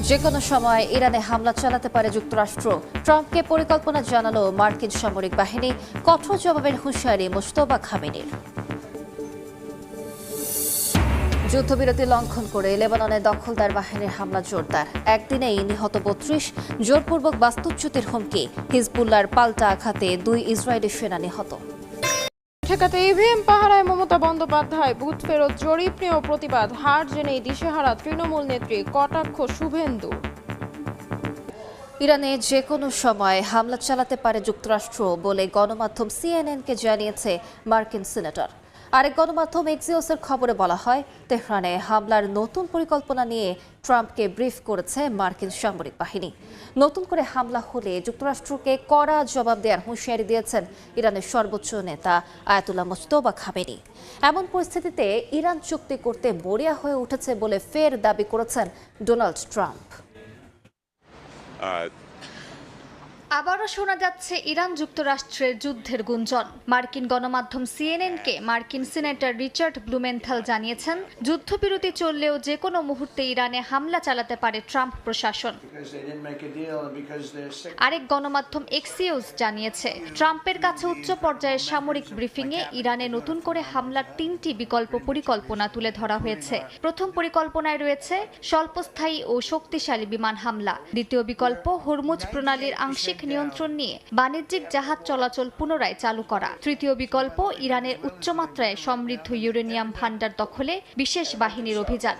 যে কোনো সময় ইরানে হামলা চালাতে পারে যুক্তরাষ্ট্র। ট্রাম্পকে পরিকল্পনা জানালো মার্কিন সামরিক বাহিনী। কঠোর জবাবের হুঁশিয়ারি মোস্তফা খামেনির। যুদ্ধবিরতি লঙ্ঘন করে লেবাননে দখলদার বাহিনীর হামলা জোরদার। একদিনেই নিহত ৩২, জোরপূর্বক বাস্তুচ্যুতির হুমকি। হিজবুল্লাহর পাল্টা আঘাতে ২ ইসরায়েলি সেনা নিহত। ঠেকাতে ইভিএম পাহারায় মমতা বন্দ্যোপাধ্যায়। বুথ ফেরত জরিপ নিয়েও প্রতিবাদ। হার জেনেই দিশেহারা তৃণমূল নেত্রী, কটাক্ষ শুভেন্দু। ইরানে যে কোনো সময় হামলা চালাতে পারে যুক্তরাষ্ট্র বলে গণমাধ্যম সিএনএনকে জানিয়েছে মার্কিন সিনেটর। আরেক গণমাধ্যম এক্সিওসের খবরে বলা হয়, তেহরানে হামলার নতুন পরিকল্পনা নিয়ে ট্রাম্পকে ব্রিফ করেছে মার্কিন সামরিক বাহিনী। নতুন করে হামলা হলে যুক্তরাষ্ট্রকে কড়া জবাব দেওয়ার হুঁশিয়ারি দিয়েছেন ইরানের সর্বোচ্চ নেতা আয়াতুল্লাহ মোস্তফা খামেনি। এমন পরিস্থিতিতে ইরান চুক্তি করতে মরিয়া হয়ে উঠেছে বলে ফের দাবি করেছেন ডোনাল্ড ট্রাম্প। আবারও শোনা যাচ্ছে ইরান যুক্তরাষ্ট্রের যুদ্ধের গুঞ্জন। মার্কিন গণমাধ্যম সিএনএনকে মার্কিন সিনেটর রিচার্ড ব্লুমেন্থাল জানিয়েছেন, যুদ্ধবিরতি চললেও যে কোনো মুহূর্তে ইরানে হামলা চালাতে পারে ট্রাম্প প্রশাসন। আরেক গণমাধ্যম এক্সিওস জানিয়েছে, ট্রাম্পের কাছে উচ্চ পর্যায়ের সামরিক ব্রিফিংয়ে ইরানে নতুন করে হামলার 3টি বিকল্প পরিকল্পনা তুলে ধরা হয়েছে। প্রথম পরিকল্পনায় রয়েছে স্বল্পস্থায়ী ও শক্তিশালী বিমান হামলা। দ্বিতীয় বিকল্প হরমুজ প্রণালীর আংশিক নিয়ন্ত্রণ নিয়ে বাণিজ্যিক জাহাজ চলাচল পুনরায় চালু করা। তৃতীয় বিকল্প ইরানের উচ্চমাত্রায় সমৃদ্ধ ইউরেনিয়াম ভান্ডার দখলে বিশেষ বাহিনীর অভিযান।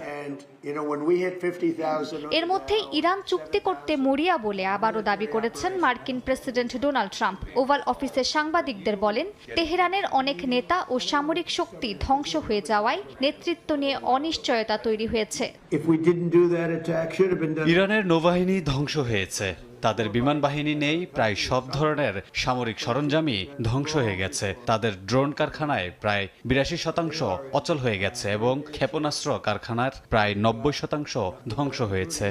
এর মধ্যে ইরান চুক্তি করতে মরিয়া বলে আবারও দাবি করেছেন মার্কিন প্রেসিডেন্ট ডোনাল্ড ট্রাম্প। ওভাল অফিসে সাংবাদিকদের বলেন, তেহরানের অনেক নেতা ও সামরিক শক্তি ধ্বংস হয়ে যাওয়ায় নেতৃত্ব নিয়ে অনিশ্চয়তা তৈরি হয়েছে। ইরানের নৌবাহিনী ধ্বংস হয়েছে, তাদের বিমান বাহিনী নেই, প্রায় সব ধরনের সামরিক সরঞ্জামই ধ্বংস হয়ে গেছে। তাদের ড্রোন কারখানায় প্রায় ৮২% অচল হয়ে গেছে এবং ক্ষেপণাস্ত্র কারখানার প্রায় ৯০% ধ্বংস হয়েছে।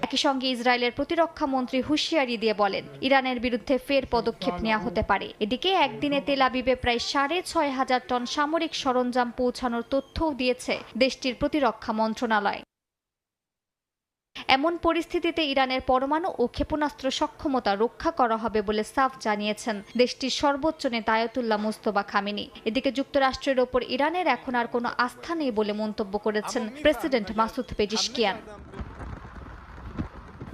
একই সঙ্গে ইসরায়েলের প্রতিরক্ষা মন্ত্রী হুঁশিয়ারি দিয়ে বলেন, ইরানের বিরুদ্ধে ফের পদক্ষেপ নেওয়া হতে পারে। এদিকে একদিনে তেল আবিবে প্রায় ৬৫০০ টন সামরিক সরঞ্জাম পৌঁছানোর তথ্যও দিয়েছে দেশটির প্রতিরক্ষা মন্ত্রণালয়। এমন পরিস্থিতিতে ইরানের পরমাণু ও ক্ষেপণাস্ত্র সক্ষমতা রক্ষা করা হবে বলে সাফ জানিয়েছেন দেশটির সর্বোচ্চ নেতা আয়াতুল্লাহ মোস্তফা খামেনি। এদিকে যুক্তরাষ্ট্রের ওপর ইরানের এখন আর কোনো আস্থা নেই বলে মন্তব্য করেছেন প্রেসিডেন্ট মাসুদ পেজিশকিয়ান।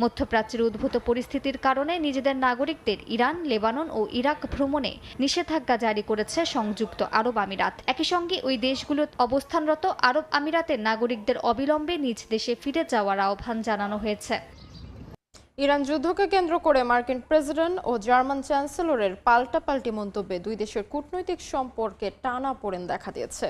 মধ্যপ্রাচ্যের উদ্ভূত পরিস্থিতির কারণে নিজেদের নাগরিকদের ইরান, লেবানন ও ইরাক ভ্রমণে নিষেধাজ্ঞা জারি করেছে সংযুক্ত আরব আমিরাত। একই সঙ্গে ওই দেশগুলোতে অবস্থানরত আরব আমিরাতের নাগরিকদের অবিলম্বে নিজ দেশে ফিরে যাওয়ার আহ্বান জানানো হয়েছে। ইরান যুদ্ধকে কেন্দ্র করে মার্কিন প্রেসিডেন্ট ও জার্মান চ্যান্সেলরের পাল্টাপাল্টি মন্তব্যে দুই দেশের কূটনৈতিক সম্পর্কে টানাপোড়েন দেখা দিয়েছে।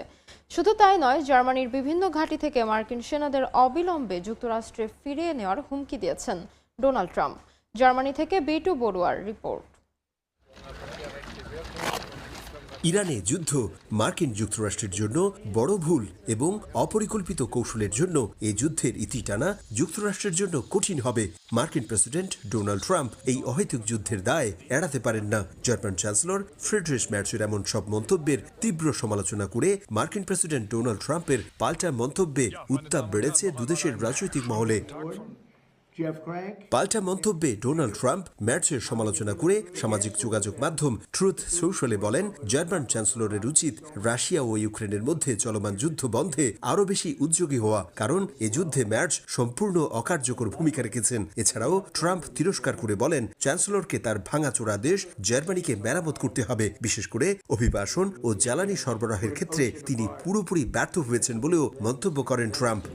শুধু তাই নয়, জার্মানির বিভিন্ন ঘাঁটি থেকে মার্কিন সেনাদের অবিলম্বে যুক্তরাষ্ট্রে ফিরিয়ে নেওয়ার হুমকি দিয়েছেন ডোনাল্ড ট্রাম্প। জার্মানি থেকে বিটু বড়ুয়ার রিপোর্ট। ইরানে যুদ্ধ মার্কিন যুক্তরাষ্ট্রের জন্য বড় ভুল এবং অপরিকল্পিত কৌশলের জন্য এই যুদ্ধের ইতি টানা যুক্তরাষ্ট্রের জন্য কঠিন হবে। মার্কিন প্রেসিডেন্ট ডোনাল্ড ট্রাম্প এই অহেতুক যুদ্ধের দায় এড়াতে পারেন না। জার্মান চ্যান্সেলর ফ্রিডরিশ ম্যার্জের এমন সব মন্তব্যের তীব্র সমালোচনা করে মার্কিন প্রেসিডেন্ট ডোনাল্ড ট্রাম্পের পাল্টা মন্তব্যে উত্তাপ বেড়েছে দুদেশের রাজনৈতিক মহলে। পাল্টা মন্তব্যে ডোনাল্ড ট্রাম্প ম্যার্জের সমালোচনা করে সামাজিক যোগাযোগ মাধ্যম ট্রুথ সোশ্যালে বলেন, জার্মান চ্যান্সেলরের উচিত রাশিয়া ও ইউক্রেনের মধ্যে চলমান যুদ্ধ বন্ধে আরও বেশি উদ্যোগী হওয়া, কারণ এ যুদ্ধে ম্যার্জ সম্পূর্ণ অকার্যকর ভূমিকা রেখেছেন। এছাড়াও ট্রাম্প তিরস্কার করে বলেন, চ্যান্সেলরকে তার ভাঙাচোরা দেশ জার্মানিকে মেরামত করতে হবে। বিশেষ করে অভিবাসন ও জ্বালানি সরবরাহের ক্ষেত্রে তিনি পুরোপুরি ব্যর্থ হয়েছেন বলেও মন্তব্য করেন ট্রাম্প।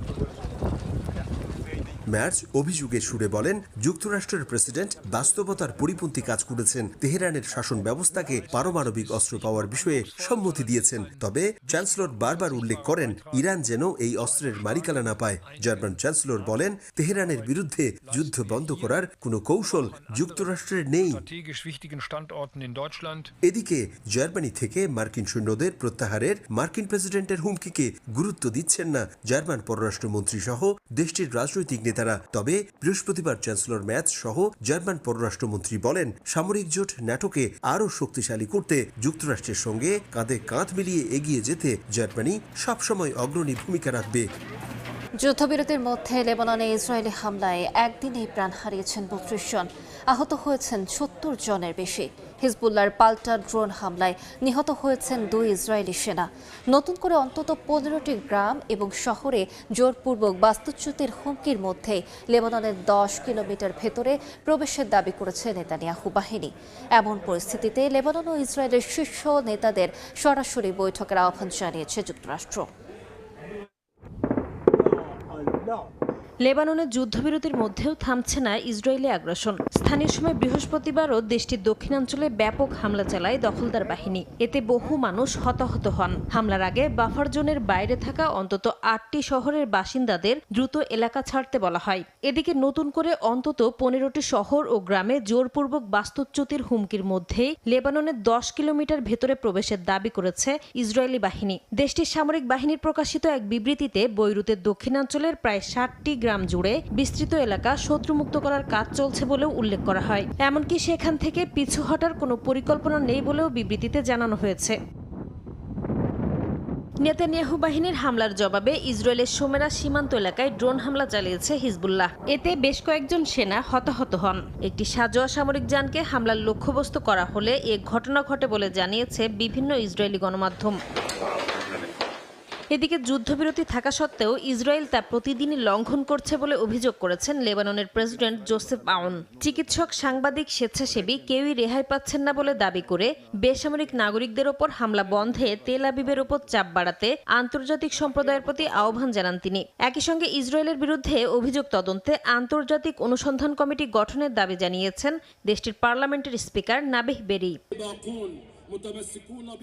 ম্যার্জ অভিযোগের সুরে বলেন, যুক্তরাষ্ট্রের প্রেসিডেন্ট বাস্তবতার পরিপন্থী কাজ করেছেন। তেহরানের শাসন ব্যবস্থাকে পারমাণবিক অস্ত্র পাওয়ার বিষয়ে সম্মতি দিয়েছেন। তবে চ্যান্সেলর বারবার উল্লেখ করেন, ইরান যেন এই অস্ত্রের মালিকানা না পায়। জার্মান চ্যান্সেলর বলেন, তেহরানের বিরুদ্ধে যুদ্ধ বন্ধ করার কোনো কৌশল যুক্তরাষ্ট্রের নেই। এদিকে জার্মানি থেকে মার্কিন সৈন্যদের প্রত্যাহারের মার্কিন প্রেসিডেন্টের হুমকিকে গুরুত্ব দিচ্ছেন না জার্মান পররাষ্ট্রমন্ত্রী সহ দেশটির রাজনৈতিক নেতারা। তবে বৃহস্পতিবার চ্যান্সেলর ম্যার্জ সহ জার্মান পররাষ্ট্রমন্ত্রী বলেন, সামরিক জোট ন্যাটোকে আরও শক্তিশালী করতে যুক্তরাষ্ট্রের সঙ্গে কাঁধে কাঁধ মিলিয়ে এগিয়ে যেতে জার্মানি সবসময় অগ্রণী ভূমিকা রাখবে। যুদ্ধবিরতির মধ্যে লেবাননে ইসরায়েলি হামলায় একদিনেই প্রাণ হারিয়েছেন ৩২ জন, আহত হয়েছেন ৭০ জনের বেশি। হিজবুল্লাহর পাল্টা ড্রোন হামলায় নিহত হয়েছেন ২ ইসরায়েলি সেনা। নতুন করে অন্তত ১৫টি গ্রাম এবং শহরে জোরপূর্বক বাস্তুচ্যুতির হুমকির মধ্যে লেবাননের ১০ কিলোমিটার ভেতরে প্রবেশের দাবি করেছে নেতানিয়াহু বাহিনী। এমন পরিস্থিতিতে লেবানন ও ইসরায়েলের শীর্ষ নেতাদের সরাসরি বৈঠকের আহ্বান জানিয়েছে যুক্তরাষ্ট্র। লেবাননের যুদ্ধবিরতির মধ্যেও থামছে না ইসরায়েলি আগ্রাসন। স্থানীয় সময় বৃহস্পতিবারও দেশটির দক্ষিণাঞ্চলে ব্যাপক হামলা চালায় দখলদার বাহিনী। এতে বহু মানুষ হতাহত হন। হামলার আগে বাফার জোনের বাইরে থাকা অন্তত ৮টি শহরের বাসিন্দাদের দ্রুত এলাকা ছাড়তে বলা হয়। এদিকে নতুন করে অন্তত ১৫টি শহর ও গ্রামে জোরপূর্বক বাস্তুচ্যুতির হুমকির মধ্যেই লেবাননের ১০ কিলোমিটার ভেতরে প্রবেশের দাবি করেছে ইসরায়েলি বাহিনী। দেশটির সামরিক বাহিনীর প্রকাশিত এক বিবৃতিতে বৈরুতের দক্ষিণাঞ্চলের প্রায় ৬০টি গ্রাম জুড়ে বিস্তৃত এলাকা শত্রুমুক্ত করার কাজ চলছে বলেও উল্লেখ করা হয়। এমনকি সেখান থেকে পিছু হটার কোনো পরিকল্পনা নেই বলেও বিবৃতিতে জানানো হয়েছে। নেতানিয়াহু বাহিনীর হামলার জবাবে ইসরায়েলের সোমেরা সীমান্ত এলাকায় ড্রোন হামলা চালিয়েছে হিজবুল্লাহ। এতে বেশ কয়েকজন সেনা হতাহত হন। একটি সাজোয়া সামরিক যানকে হামলার লক্ষ্যবস্তু করা হলে এ ঘটনা ঘটে বলে জানিয়েছে বিভিন্ন ইসরায়েলি গণমাধ্যম। এদিকে যুদ্ধবিরতি থাকা সত্ত্বেও ইসরায়েল তা প্রতিদিনই লঙ্ঘন করছে বলে অভিযোগ করেছেন লেবাননের প্রেসিডেন্ট জোসেফ আউন। চিকিৎসক, সাংবাদিক, স্বেচ্ছাসেবী কেউই রেহাই পাচ্ছেন না বলে দাবি করে বেসামরিক নাগরিকদের ওপর হামলা বন্ধে তেল আবিবের ওপর চাপ বাড়াতে আন্তর্জাতিক সম্প্রদায়ের প্রতি আহ্বান জানান তিনি। একই সঙ্গে ইসরায়েলের বিরুদ্ধে অভিযোগ তদন্তে আন্তর্জাতিক অনুসন্ধান কমিটি গঠনের দাবি জানিয়েছেন দেশটির পার্লামেন্টের স্পিকার নাবিহ বেরি।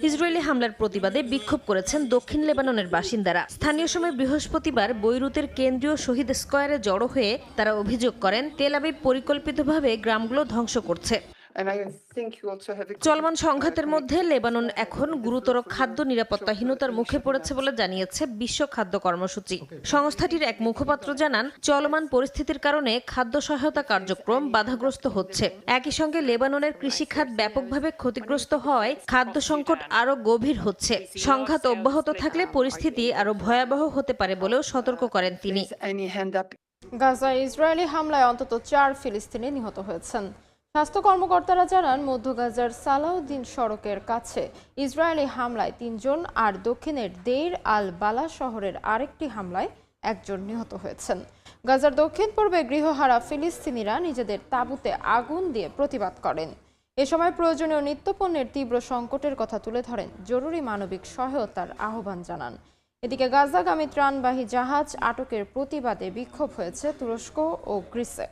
ইসরায়েলি হামলার প্রতিবাদে বিক্ষোভ করেছেন দক্ষিণ লেবাননের বাসিন্দারা। স্থানীয় সময় বৃহস্পতিবার বৈরুতের কেন্দ্রীয় শহীদ স্কয়ারে জড়ো হয়ে তারা অভিযোগ করেন তেল আবিব পরিকল্পিতভাবে গ্রামগুলো ধ্বংস করছে। চলমান সংঘাতের মধ্যে লেবানন এখন গুরুতর খাদ্য নিরাপত্তাহীনতার মুখে পড়েছে বলে জানিয়েছে বিশ্ব খাদ্য কর্মসূচি। সংস্থাটির এক মুখপাত্র জানান, চলমান পরিস্থিতির কারণে খাদ্য সহায়তা কার্যক্রম বাধাগ্রস্ত হচ্ছে। একই সঙ্গে লেবাননের কৃষিখাত ব্যাপকভাবে ক্ষতিগ্রস্ত হওয়ায় খাদ্য সংকট আরও গভীর হচ্ছে। সংঘাত অব্যাহত থাকলে পরিস্থিতি আরও ভয়াবহ হতে পারে বলেও সতর্ক করেন তিনি। গাজায় ইসরায়েলি হামলায় অন্তত ৪ ফিলিস্তিনি নিহত হয়েছেন। স্বাস্থ্য কর্মকর্তারা জানান, মধ্য গাজার সালাউদ্দিন সড়কের কাছে ইসরায়েলি হামলায় ৩ জন আর দক্ষিণের দেইর আল বালা শহরের আরেকটি হামলায় ১ জন নিহত হয়েছেন। গাজার দক্ষিণ পূর্বে গৃহহারা ফিলিস্তিনিরা নিজেদের তাঁবুতে আগুন দিয়ে প্রতিবাদ করেন। এ সময় প্রয়োজনীয় নিত্যপণ্যের তীব্র সংকটের কথা তুলে ধরেন, জরুরি মানবিক সহায়তার আহ্বান জানান। এদিকে গাজাগামী ত্রাণবাহী জাহাজ আটকের প্রতিবাদে বিক্ষোভ হয়েছে তুরস্ক ও গ্রিসে।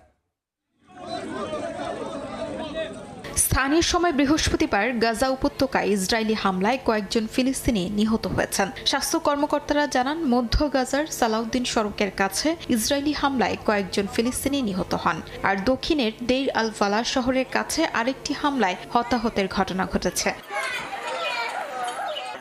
স্থানীয় সময় বৃহস্পতিবার গাজা উপত্যকায় ইসরায়েলি হামলায় কয়েকজন ফিলিস্তিনি নিহত হয়েছেন। স্বাস্থ্য কর্মকর্তারা জানান, মধ্য গাজার সালাউদ্দিন সড়কের কাছে ইসরায়েলি হামলায় কয়েকজন ফিলিস্তিনি নিহত হন। আর দক্ষিণের দেইর আল বালা শহরের কাছে আরেকটি হামলায় হতাহতের ঘটনা ঘটেছে।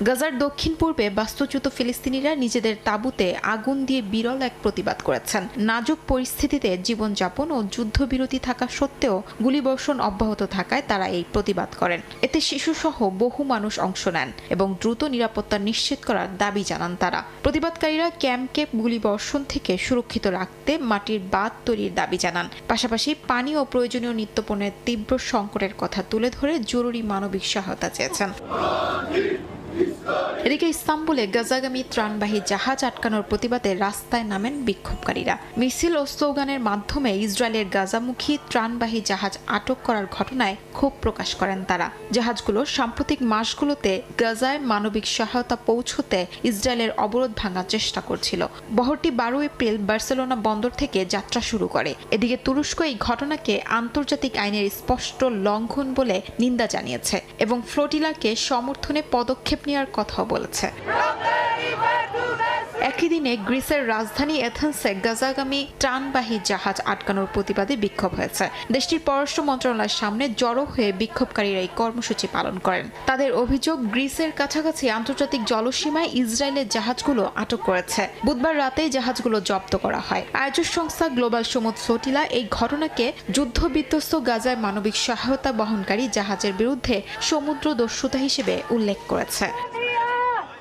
গাজার দক্ষিণ পূর্বে বাস্তুচ্যুত ফিলিস্তিনিরা নিজেদের তাঁবুতে আগুন দিয়ে বিরল এক প্রতিবাদ করেছেন। নাজুক পরিস্থিতিতে জীবনযাপন ও যুদ্ধবিরতি থাকা সত্ত্বেও গুলিবর্ষণ অব্যাহত থাকায় তারা এই প্রতিবাদ করেন। এতে শিশুসহ বহু মানুষ অংশ নেন এবং দ্রুত নিরাপত্তা নিশ্চিত করার দাবি জানান তারা। প্রতিবাদকারীরা ক্যাম্পকে গুলিবর্ষণ থেকে সুরক্ষিত রাখতে মাটির বাঁধ তৈরির দাবি জানান। পাশাপাশি পানি ও প্রয়োজনীয় নিত্যপণ্যের তীব্র সংকটের কথা তুলে ধরে জরুরি মানবিক সহায়তা চেয়েছেন। এদিকে ইস্তাম্বুলে গাজাগামী ত্রাণবাহী জাহাজ আটকানোর প্রতিবাদে রাস্তায় নামেন বিক্ষোভকারীরা। মিছিল ও স্লোগানের মাধ্যমে ইসরায়েলের গাজামুখী ত্রাণবাহী জাহাজ আটক করার ঘটনায় ক্ষোভ প্রকাশ করেন তারা। জাহাজগুলো সাম্প্রতিক মাসগুলোতে গাজায় মানবিক সহায়তা পৌঁছতে ইসরায়েলের অবরোধ ভাঙার চেষ্টা করছিল। বহরটি ১২ এপ্রিল বার্সেলোনা বন্দর থেকে যাত্রা শুরু করে। এদিকে তুরস্ক এই ঘটনাকে আন্তর্জাতিক আইনের স্পষ্ট লঙ্ঘন বলে নিন্দা জানিয়েছে এবং ফ্লোটিলাকে সমর্থনে পদক্ষেপ নেওয়ার কথাও বলেছে। একই দিনে গ্রিসের রাজধানী এথেন্সে গাজাগামী ত্রাণবাহী জাহাজ আটকানোর প্রতিবাদে বিক্ষোভ হয়েছে। দেশটির পররাষ্ট্র মন্ত্রণালয়ের সামনে জড়ো হয়ে বিক্ষোভকারীরা এই কর্মসূচি পালন করেন। তাদের অভিযোগ, গ্রিসের কাছাকাছি আন্তর্জাতিক জলসীমায় ইসরায়েলের জাহাজগুলো আটক করেছে। বুধবার রাতেই জাহাজগুলো জব্দ করা হয়। আয়োজক সংস্থা গ্লোবাল সমুদ ফ্লোটিলা এই ঘটনাকে যুদ্ধবিধ্বস্ত গাজায় মানবিক সহায়তা বহনকারী জাহাজের বিরুদ্ধে সমুদ্র দস্যুতা হিসেবে উল্লেখ করেছে।